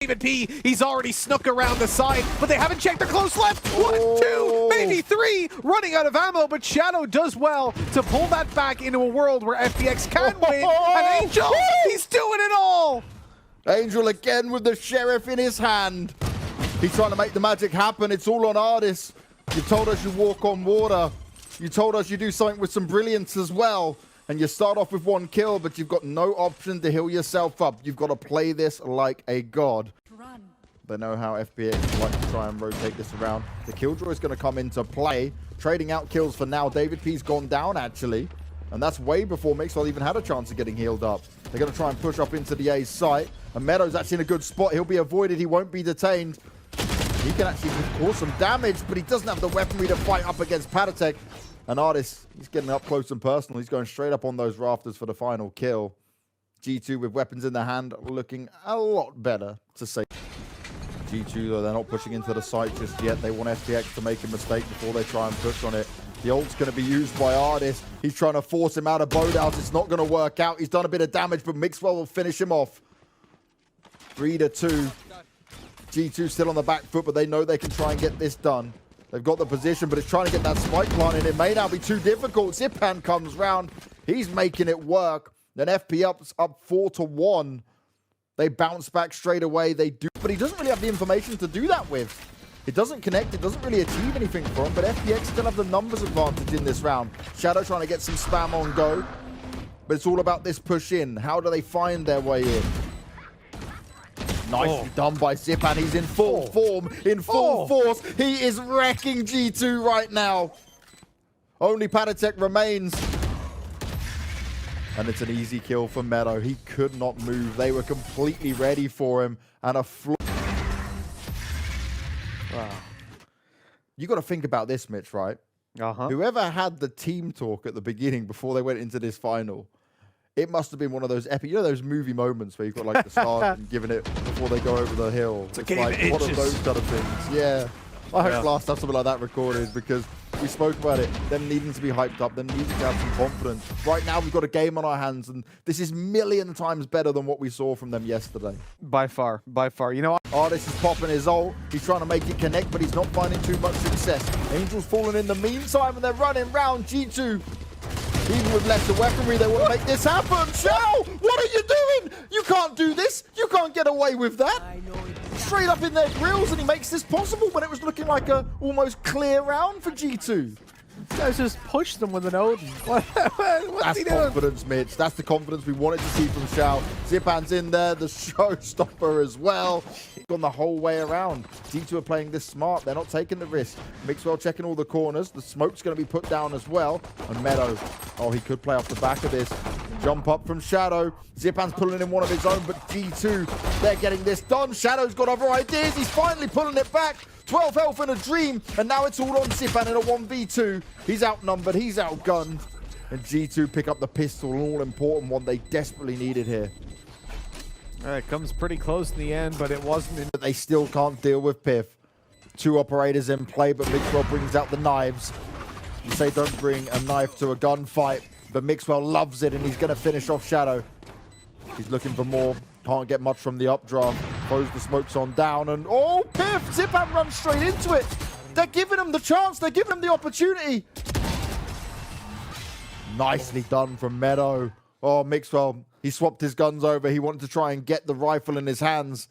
David P. He's already snuck around the side, but they haven't checked the close left. 1, 2, maybe 3, running out of ammo, but Shadow does well to pull that back into a world where FPX can win. And Angel, he's doing it all. Angel again with the Sheriff in his hand. He's trying to make the magic happen. It's all on Ardis. You told us you walk on water. You told us you do something with some brilliance as well. And you start off with 1 kill, but you've got no option to heal yourself up. You've got to play this like a god. Run. They know how FPX like to try and rotate this around. The Killjoy is going to come into play. Trading out kills for now. David P's gone down, actually. And that's way before Mixwell even had a chance of getting healed up. They're going to try and push up into the A's site. And Meadow's actually in a good spot. He'll be avoided. He won't be detained. He can actually cause some damage, but he doesn't have the weaponry to fight up against Patatek. And Ardis, he's getting up close and personal. He's going straight up on those rafters for the final kill. G2 with weapons in the hand, looking a lot better, to say. G2, though, they're not pushing into the site just yet. They want FPX to make a mistake before they try and push on it. The ult's going to be used by Ardis. He's trying to force him out of Boathouse. It's not going to work out. He's done a bit of damage, but Mixwell will finish him off. 3-2. G2 still on the back foot, but they know they can try and get this done. They've got the position, but it's trying to get that spike plant in. It may now be too difficult. Zipan comes round. He's making it work. Then FP up 4-1. They bounce back straight away. They do, but he doesn't really have the information to do that with. It doesn't connect. It doesn't really achieve anything for him, but FPX still have the numbers advantage in this round. Shadow trying to get some spam on go, but it's all about this push in. How do they find their way in? Nicely done by Zipan. He's in full form, in full force. He is wrecking G2 right now. Only Patatek remains. And it's an easy kill for Meadow. He could not move. They were completely ready for him. And a floor. Wow. You got to think about this, Mitch, right? Whoever had the team talk at the beginning before they went into this final, it must have been one of those epic, you know, those movie moments where you've got like the sergeant giving it before they go over the hill. It's like one of those kind of things. Yeah. I hope Glass has something like that recorded because we spoke about it. Them needing to be hyped up, them needing to have some confidence. Right now, we've got a game on our hands, and this is million times better than what we saw from them yesterday. By far, by far. You know, Ardis is popping his ult. He's trying to make it connect, but he's not finding too much success. Angel's falling in the meantime, and they're running round G2. Even with lesser weaponry, they want to make this happen. Shao, what are you doing? You can't do this. You can't get away with that. Straight up in their grills, and he makes this possible when it was looking like a almost clear round for G2. These guys just pushed them with an Odin. What's That's he doing? confidence, Mitch. That's the confidence we wanted to see from Shao. Zipan's in there, the showstopper as well. He's gone the whole way around. G2 are playing this smart. They're not taking the risk. Mixwell checking all the corners. The smoke's going to be put down as well. And Meadow, oh, he could play off the back of this. Jump up from Shadow. Zipan's pulling in one of his own, but G2, they're getting this done. Shadow's got other ideas. He's finally pulling it back. 12 health in a dream, and now it's all on Zipan in a 1v2. He's outnumbered, he's outgunned. And G2 pick up the pistol, an all-important one they desperately needed here. All right, comes pretty close in the end, but it wasn't. But they still can't deal with Piff. 2 operators in play, but Mixwell brings out the knives. You say don't bring a knife to a gunfight, but Mixwell loves it, and he's going to finish off Shadow. He's looking for more. Can't get much from the updraft. Throws the smokes on down, and oh, Piff! Zipan runs straight into it. They're giving him the chance. They're giving him the opportunity. Nicely done from Meadow. Oh, Mixwell, he swapped his guns over. He wanted to try and get the rifle in his hands.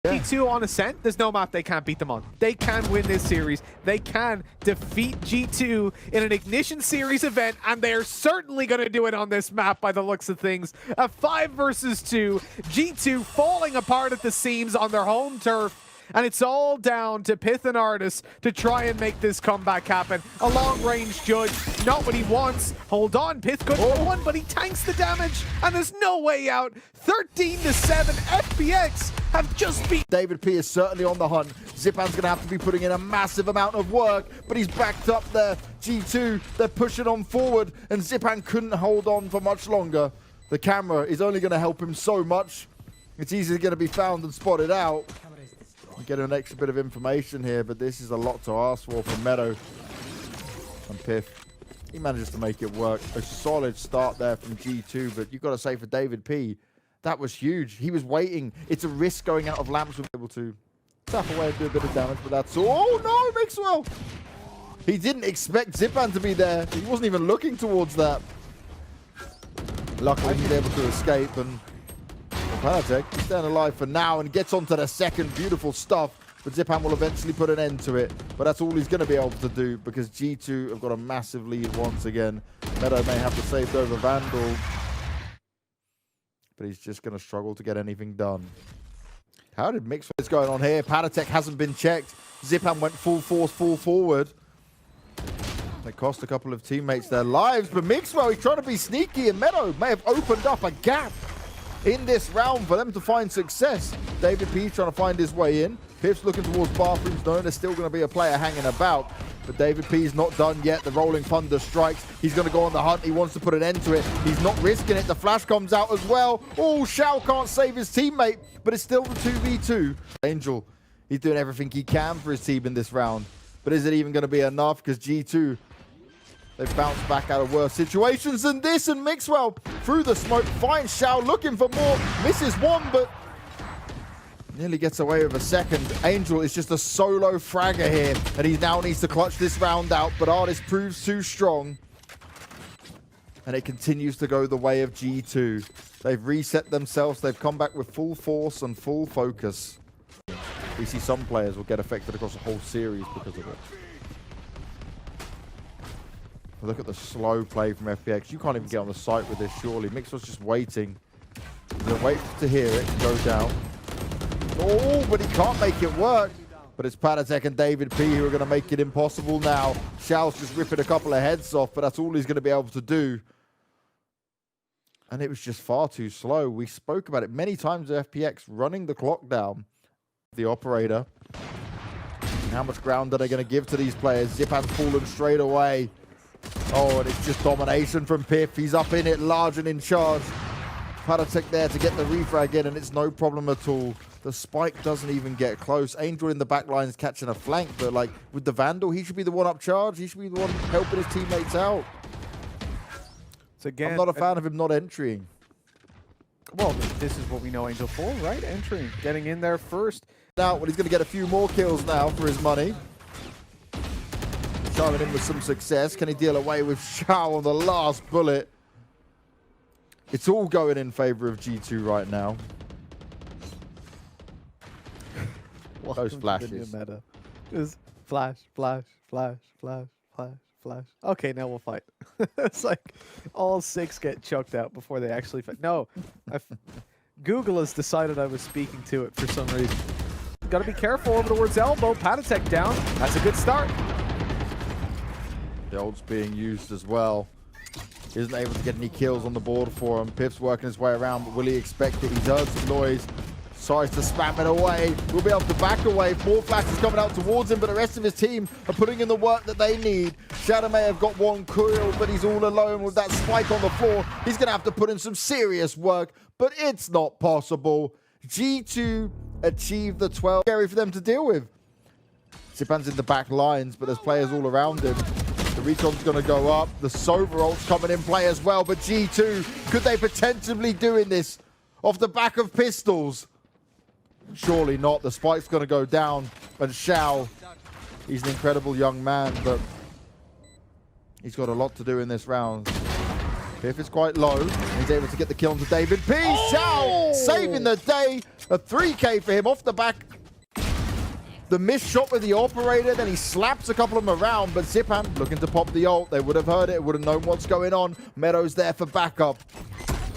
G2 on Ascent, there's no map they can't beat them on. They can win this series. They can defeat G2 in an Ignition Series event, and they're certainly going to do it on this map by the looks of things. A 5 versus 2, G2 falling apart at the seams on their home turf. And it's all down to Pith and Ardis to try and make this comeback happen. A long-range judge, not what he wants. Hold on, Pith could go one, but he tanks the damage, and there's no way out. 13-7, FPX have just beat. David P is certainly on the hunt. Zipan's going to have to be putting in a massive amount of work, but he's backed up there. G2, they're pushing on forward, and Zipan couldn't hold on for much longer. The camera is only going to help him so much. It's easily going to be found and spotted out. Get an extra bit of information here, but this is a lot to ask for from Meadow. And Piff, he manages to make it work. A solid start there from G2, but you've got to say for David P, That was huge. He was waiting. It's a risk going out of lamps. We're able to tap away and do a bit of damage, but that's all. Oh no, Mixwell! He didn't expect Zipan to be there. He wasn't even looking towards that. Luckily, he's able to escape, and Paratech is staying alive for now and gets onto the second. Beautiful stuff. But Zipan will eventually put an end to it. But that's all he's going to be able to do because G2 have got a massive lead once again. Meadow may have to save over Vandal. But he's just going to struggle to get anything done. How did Mixwell's going on here? Paratech hasn't been checked. Zipan went full force, full forward. They cost a couple of teammates their lives. But Mixwell, he's trying to be sneaky. And Meadow may have opened up a gap in this round for them to find success. David P trying to find his way in. Piff's looking towards bathrooms, knowing there's still going to be a player hanging about. But David P's not done yet. The Rolling Thunder strikes. He's going to go on the hunt. He wants to put an end to it. He's not risking it. The flash comes out as well. Oh, Shao can't save his teammate, but it's still the 2v2. Angel, he's doing everything he can for his team in this round. But is it even going to be enough? Because G2, they've bounced back out of worse situations than this. And Mixwell, through the smoke, finds Shao looking for more. Misses one, but nearly gets away with a second. Angel is just a solo fragger here, and he now needs to clutch this round out, but Artist proves too strong. And it continues to go the way of G2. They've reset themselves. They've come back with full force and full focus. We see some players will get affected across the whole series because of it. Look at the slow play from FPX. You can't even get on the site with this, surely. Mixwell's just waiting. He's going to wait to hear it go down. Oh, but he can't make it work. But it's Paratech and David P who are going to make it impossible now. Shao's just ripping a couple of heads off, but that's all he's going to be able to do. And it was just far too slow. We spoke about it many times with FPX, running the clock down. The operator. And how much ground are they going to give to these players? Zipan's fallen straight away. Oh, and it's just domination from Piff. He's up in it, large and in charge. Paratech there to get the refrag in, and it's no problem at all. The spike doesn't even get close. Angel in the back line is catching a flank, but like with the Vandal, he should be the one up charge. He should be the one helping his teammates out. So again, I'm not a fan of him not entering. Well, this is what we know Angel for, right? Entering, getting in there first. Now, well, he's going to get a few more kills now for his money. Charming in with some success. Can he deal away with Shao on the last bullet? It's all going in favor of G2 right now. Those flashes. Meta. Just flash, flash, flash, flash, flash, flash. Okay, now we'll fight. It's like all 6 get choked out before they actually fight. No, Google has decided I was speaking to it for some reason. Got to be careful over towards elbow. Paratech down. That's a good start. The ult's being used as well. He isn't able to get any kills on the board for him. Piff's working his way around, but will he expect it? He's heard some noise. Tries to spam it away. We'll be able to back away. More flashes coming out towards him, but the rest of his team are putting in the work that they need. Shadow may have got one kill, but he's all alone with that spike on the floor. He's going to have to put in some serious work, but it's not possible. G2 achieved the 12. Scary for them to deal with. Zipan's in the back lines, but there's players all around him. The recon's going to go up. The Sova ult's coming in play as well, but G2, could they potentially doing this off the back of pistols? Surely not. The spike's going to go down. And Shao, he's an incredible young man, but he's got a lot to do in this round. Piff is quite low. He's able to get the kill onto David P. Oh! Shao saving the day. A 3K for him off the back. The missed shot with the operator, then he slaps a couple of them around, but Zipan looking to pop the ult. They would have heard it, would have known what's going on. Meadow's there for backup.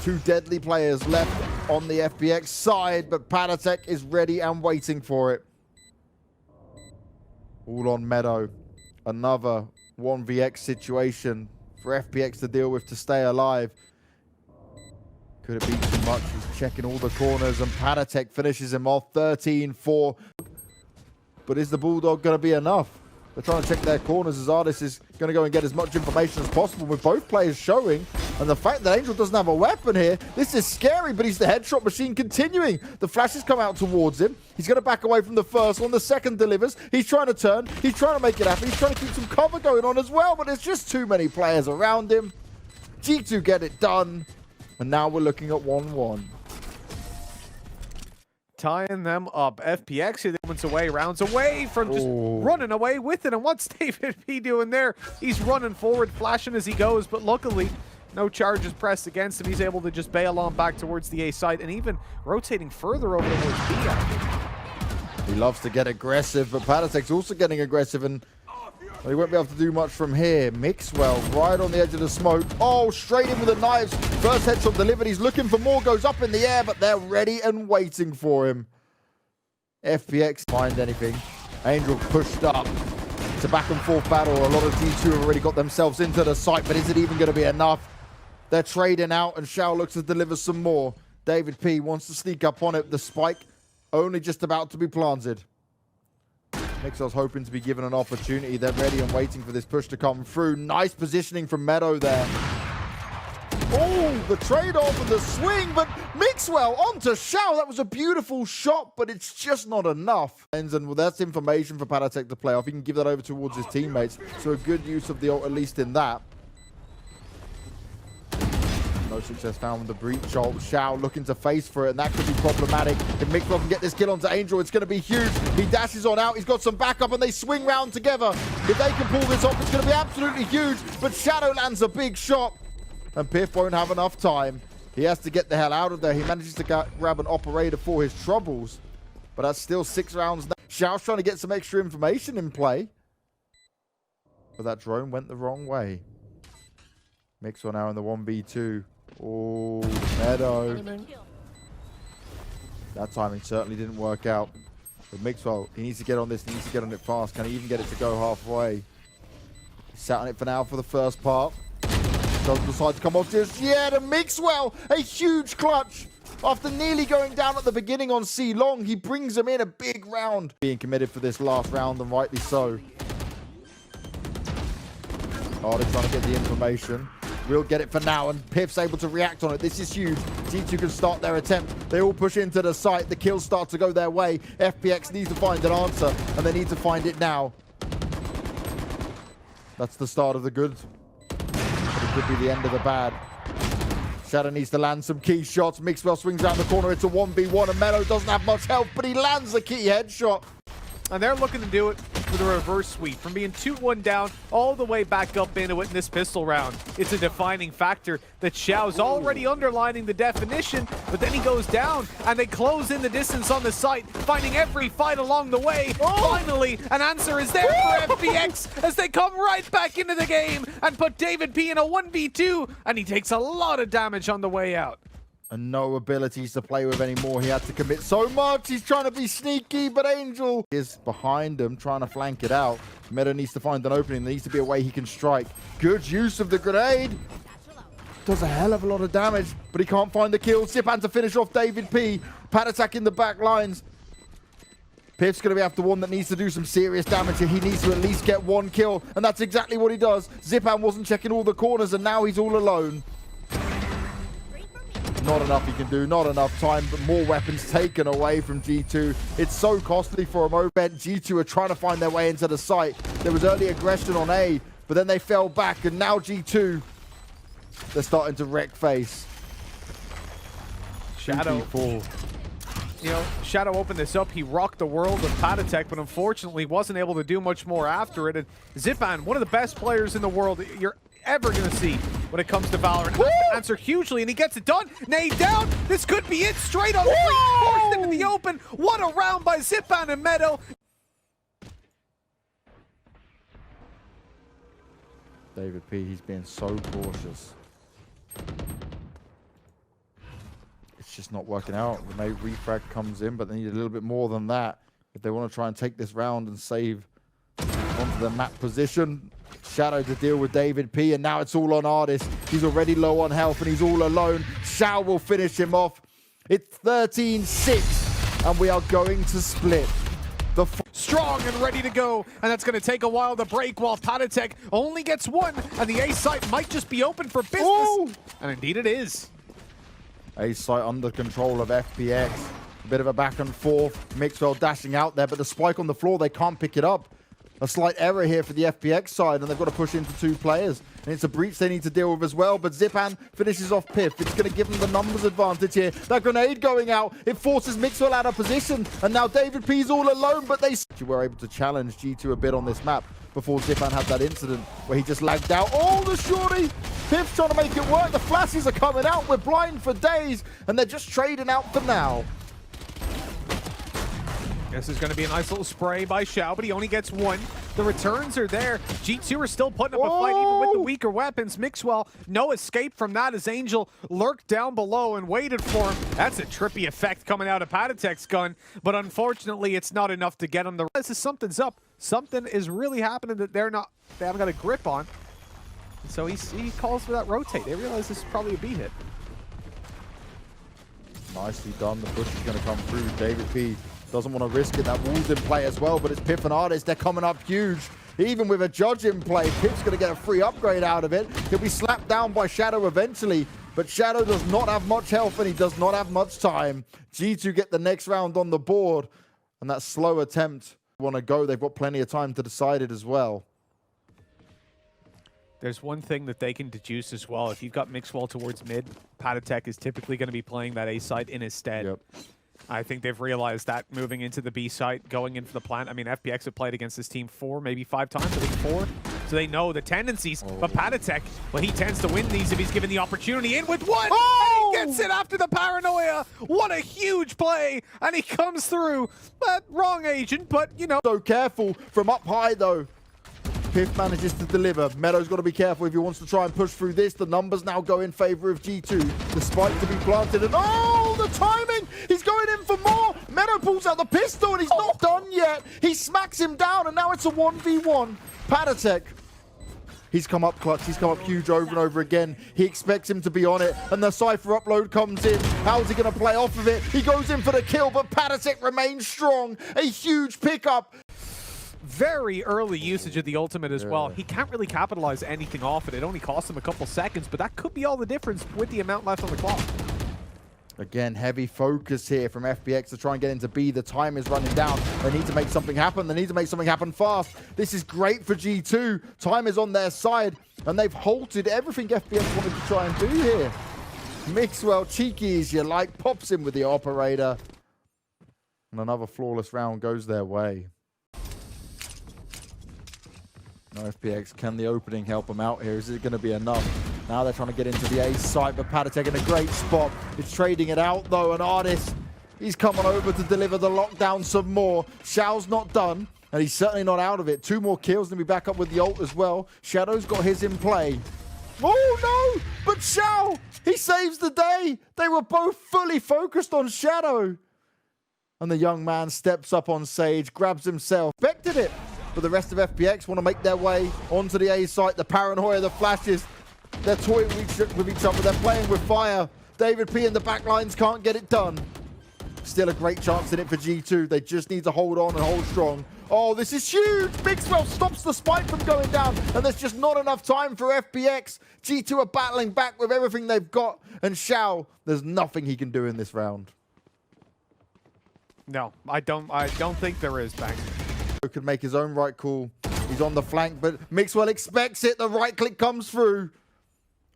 2 deadly players left on the FPX side, but Paratech is ready and waiting for it. All on Meadow. Another 1vx situation for FPX to deal with to stay alive. Could it be too much? He's checking all the corners, and Paratech finishes him off 13-4. But is the Bulldog going to be enough? They're trying to check their corners as Artist is going to go and get as much information as possible with both players showing. And the fact that Angel doesn't have a weapon here, this is scary, but he's the headshot machine continuing. The flashes come out towards him. He's going to back away from the first one. The second delivers. He's trying to turn. He's trying to make it happen. He's trying to keep some cover going on as well, but there's just too many players around him. G2 get it done. And now we're looking at 1-1. Tying them up. FPX here, moments away, rounds away from just running away with it. And what's David P doing there? He's running forward, flashing as he goes, but luckily, no charges pressed against him. He's able to just bail on back towards the A site and even rotating further over towards B. He loves to get aggressive, but Patatek's also getting aggressive, and he won't be able to do much from here. Mixwell right on the edge of the smoke. Oh, straight in with the knives. First headshot delivered. He's looking for more. Goes up in the air, but they're ready and waiting for him. FPX find anything. Angel pushed up. It's a back and forth battle. A lot of G2 have already got themselves into the site, but is it even going to be enough? They're trading out, and Shao looks to deliver some more. David P wants to sneak up on it. The spike only just about to be planted. Mixwell's hoping to be given an opportunity. They're ready and waiting for this push to come through. Nice positioning from Meadow there. Oh, the trade-off and the swing, but Mixwell onto Shao. That was a beautiful shot, but it's just not enough. And well, that's information for Patatek to play off. He can give that over towards his teammates. So a good use of the ult, at least in that. No success found with the breach ult. Shao looking to face for it, and that could be problematic. If Mixwell can get this kill onto Angel, it's going to be huge. He dashes on out. He's got some backup, and they swing round together. If they can pull this off, it's going to be absolutely huge. But Shadow lands a big shot, and Piff won't have enough time. He has to get the hell out of there. He manages to grab an operator for his troubles, but that's still 6 rounds now. Shao's trying to get some extra information in play, but that drone went the wrong way. Mixwell now in the 1v2. Oh, Meadow. That timing certainly didn't work out. But Mixwell, he needs to get on this. He needs to get on it fast. Can he even get it to go halfway? He's sat on it for now for the first part. Doesn't decide to come off just yet. And Mixwell, a huge clutch. After nearly going down at the beginning on C Long, he brings him in a big round. Being committed for this last round, and rightly so. Oh, they're trying to get the information. We'll get it for now, and Piff's able to react on it. This is huge. G2 can start their attempt. They all push into the site. The kills start to go their way. FPX needs to find an answer, and they need to find it now. That's the start of the good, but it could be the end of the bad. Shadow needs to land some key shots. Mixwell swings around the corner. It's a 1v1, and Meadow doesn't have much health, but he lands a key headshot. And they're looking to do it with a reverse sweep, from being 2-1 down all the way back up into it in this pistol round. It's a defining factor that Shao's already underlining the definition, but then he goes down, and they close in the distance on the site, finding every fight along the way. Finally, an answer is there for FPX as they come right back into the game and put David P in a 1v2, and he takes a lot of damage on the way out. And no abilities to play with anymore. He had to commit so much. He's trying to be sneaky, but Angel is behind him, trying to flank it out. Meadow needs to find an opening. There needs to be a way he can strike. Good use of the grenade. Does a hell of a lot of damage, but he can't find the kill. Zipan to finish off David P. Patatek in the back lines. Piff's going to be after one that needs to do some serious damage. He needs to at least get one kill, and that's exactly what he does. Zipan wasn't checking all the corners, and now he's all alone. Not enough he can do, not enough time, but more weapons taken away from G2. It's so costly for a moment. G2 are trying to find their way into the site. There was early aggression on A, but then they fell back, and now G2, they're starting to wreck face. Shadow. You know, Shadow opened this up. He rocked the world of Patatek, but unfortunately wasn't able to do much more after it. And Zipan, one of the best players in the world you're ever going to see when it comes to Valorant. Has to answer hugely, and he gets it done. Nade down. This could be it. Straight on three, forced into the open. What a round by Zipan and Meadow. David P, he's being so cautious. It's just not working out. Renee refrag comes in, but they need a little bit more than that if they want to try and take this round and save onto the map position. Shadow to deal with David P, and now it's all on Artist. He's already low on health, and he's all alone. Shao will finish him off. It's 13-6, and we are going to split. Strong and ready to go, and that's going to take a while to break while Patatek only gets one, and the A site might just be open for business. Ooh. And indeed it is. A site under control of FPX. A bit of a back and forth. Mixwell dashing out there, but the spike on the floor, they can't pick it up. A slight error here for the FPX side, and they've got to push into 2 players. And it's a breach they need to deal with as well, but Zipan finishes off Piff. It's going to give them the numbers advantage here. That grenade going out, it forces Mixwell out of position, and now David P's all alone, but they were able to challenge G2 a bit on this map before Zipan had that incident where he just lagged out. Oh, the shorty! Piff's trying to make it work. The flashes are coming out. We're blind for days, and they're just trading out for now. This is going to be a nice little spray by Xiao, but he only gets 1. The returns are there. G2 are still putting up a fight even with the weaker weapons. Mixwell, no escape from that as Angel lurked down below and waited for him. That's a trippy effect coming out of Patatek's gun, but unfortunately it's not enough to get him. Something's up. Something is really happening that they haven't got a grip on. So he calls for that rotate. They realize this is probably a B hit. Nicely done. The push is going to come through. David P doesn't want to risk it. That wall's in play as well, but it's Piff and Artist. They're coming up huge. Even with a judge in play, Piff's going to get a free upgrade out of it. He'll be slapped down by Shadow eventually, but Shadow does not have much health and he does not have much time. G2 get the next round on the board, and that slow attempt want to go. They've got plenty of time to decide it as well. There's one thing that they can deduce as well. If you've got Mixwell towards mid, Patatek is typically going to be playing that A side in his stead. Yep. I think they've realized that moving into the B site, going in for the plant. I mean, FPX have played against this team 4, maybe 5 times, I think 4. So they know the tendencies. But Patatek, well, he tends to win these if he's given the opportunity in with 1. Oh! And he gets it after the paranoia. What a huge play. And he comes through. But wrong agent, but, you know. So careful from up high, though. Piff manages to deliver. Meadow's got to be careful if he wants to try and push through this. The numbers now go in favor of G2. The spike to be planted, and oh, the timing! He's going in for more. Meadow pulls out the pistol, and he's not done yet. He smacks him down, and now it's a 1v1. Patatek. He's come up clutch. He's come up huge over and over again. He expects him to be on it, and the Cypher upload comes in. How's he going to play off of it? He goes in for the kill, but Patatek remains strong. A huge pickup. Very early usage of the ultimate as well. He can't really capitalize anything off it. It only costs him a couple seconds, but that could be all the difference with the amount left on the clock. Again, heavy focus here from FPX to try and get into B. The time is running down. They need to make something happen. They need to make something happen fast. This is great for G2. Time is on their side, and they've halted everything FPX wanted to try and do here. Mixwell, cheeky as you like, pops in with the operator. And another flawless round goes their way. No FPX, can the opening help them out here? Is it going to be enough? Now they're trying to get into the A site, but Patatek in a great spot. It's trading it out though, and Artist, he's coming over to deliver the lockdown some more. Xiao's not done, and he's certainly not out of it. 2 more kills, and be back up with the ult as well. Shadow's got his in play. Oh no, but Xiao, he saves the day. They were both fully focused on Shadow. And the young man steps up on Sage, grabs himself, expected it. But the rest of FPX want to make their way onto the A site. The paranoia, the flashes, they're toying with each other. They're playing with fire. David P and the backlines can't get it done. Still a great chance in it for G2. They just need to hold on and hold strong. Oh, this is huge. Mixwell stops the spike from going down, and there's just not enough time for FPX. G2 are battling back with everything they've got, and Xiao, there's nothing he can do in this round. No, I don't think there is, Banks. Could make his own right call. He's on the flank, but Mixwell expects it. The right click comes through.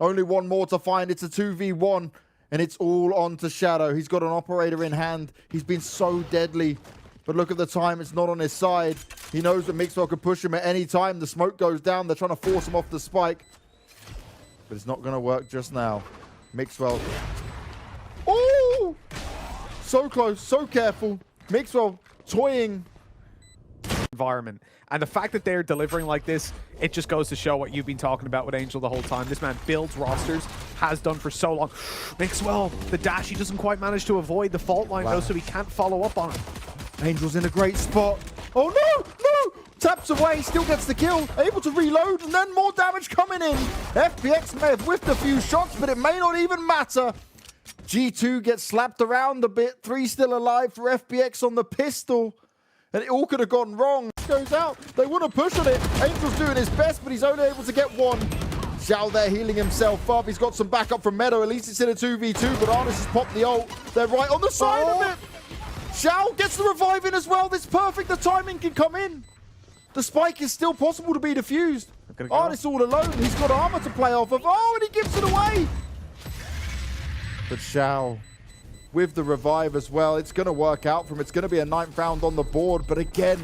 Only 1 more to find. It's a 2v1, and it's all on to Shadow. He's got an operator in hand. He's been so deadly, but look at the time. It's not on his side. He knows that Mixwell could push him at any time. The smoke goes down. They're trying to force him off the spike, but it's not going to work just now. Mixwell. Oh! So close, so careful. Mixwell toying. Environment. And the fact that they're delivering like this, it just goes to show what you've been talking about with Angel the whole time. This man builds rosters, has done for so long. Mixwell, the dash, he doesn't quite manage to avoid the fault line though, so he can't follow up on it. Angel's in a great spot. Oh no, no! Taps away, still gets the kill, able to reload, and then more damage coming in. FPX may have whiffed a few shots, but it may not even matter. G2 gets slapped around a bit. 3 still alive for FPX on the pistol. And it all could have gone wrong. Goes out. They want to push on it. Angel's doing his best, but he's only able to get 1. Xiao there healing himself up. He's got some backup from Meadow. At least it's in a 2v2, but Arnis has popped the ult. They're right on the side of it. Xiao gets the revive in as well. This is perfect. The timing can come in. The spike is still possible to be defused. Gonna go. Artist all alone. He's got armor to play off of. Oh, and he gives it away. But Xiao, with the revive as well, it's going to work out for him. It's going to be a 9th round on the board. But again,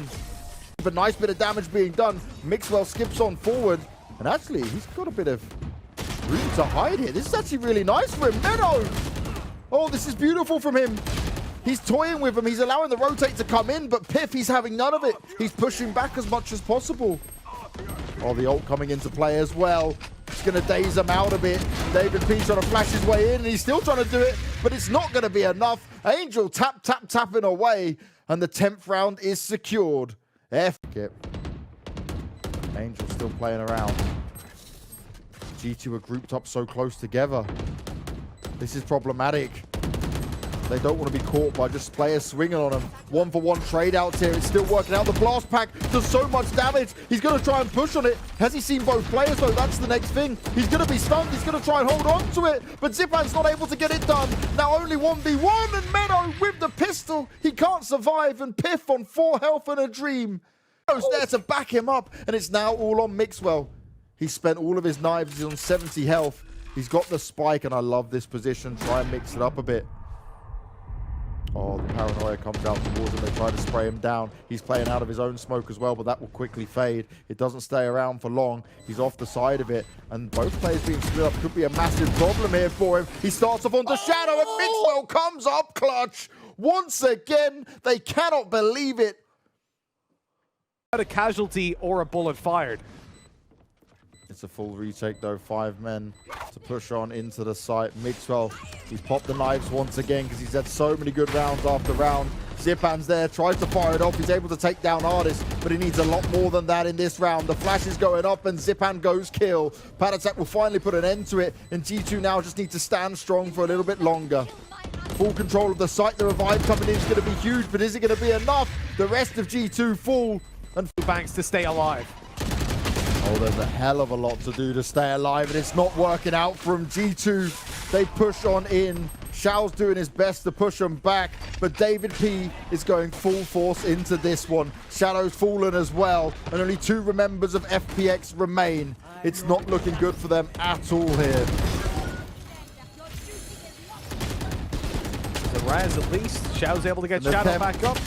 a nice bit of damage being done. Mixwell skips on forward. And actually, he's got a bit of room to hide here. This is actually really nice for him. Meadow! Oh, this is beautiful from him. He's toying with him. He's allowing the rotate to come in, but Piff, he's having none of it. He's pushing back as much as possible. Oh, the ult coming into play as well. It's going to daze him out a bit. David P trying to flash his way in, and he's still trying to do it, but it's not going to be enough. Angel tapping away, and the 10th round is secured. F-kip. Angel still playing around. G2 are grouped up so close together. This is problematic. They don't want to be caught by just players swinging on them. 1-for-1 trade outs here. It's still working out. The blast pack does so much damage. He's going to try and push on it. Has he seen both players though? That's the next thing. He's going to be stunned. He's going to try and hold on to it. But Zipan's not able to get it done. Now only 1v1, and Meadow with the pistol. He can't survive, and Piff on 4 health and a dream. Meadow's there to back him up, and it's now all on Mixwell. He spent all of his knives. He's on 70 health. He's got the spike, and I love this position. Try and mix it up a bit. Oh, the paranoia comes out towards him. They try to spray him down. He's playing out of his own smoke as well, but that will quickly fade. It doesn't stay around for long. He's off the side of it, and both players being split up could be a massive problem here for him. He starts off onto Shadow, and Mixwell comes up clutch. Once again, they cannot believe it. A casualty or a bullet fired. It's a full retake though, 5 men to push on into the site. Mixwell, he's popped the knives once again because he's had so many good rounds after round. Zipan's there, tries to fire it off. He's able to take down Artist, but he needs a lot more than that in this round. The flash is going up and Zipan goes kill. Patatak will finally put an end to it, and G2 now just need to stand strong for a little bit longer. Full control of the site. The revive coming in is going to be huge, but is it going to be enough? The rest of G2 full. And Banks to stay alive. Oh, there's a hell of a lot to do to stay alive, and it's not working out from G2. They push on in. Xiao's doing his best to push them back, but David P is going full force into this one. Shadow's fallen as well, and only 2 members of FPX remain. It's not looking good for them at all here. The Raz at least. Xiao's able to get The Shadow Pep back up.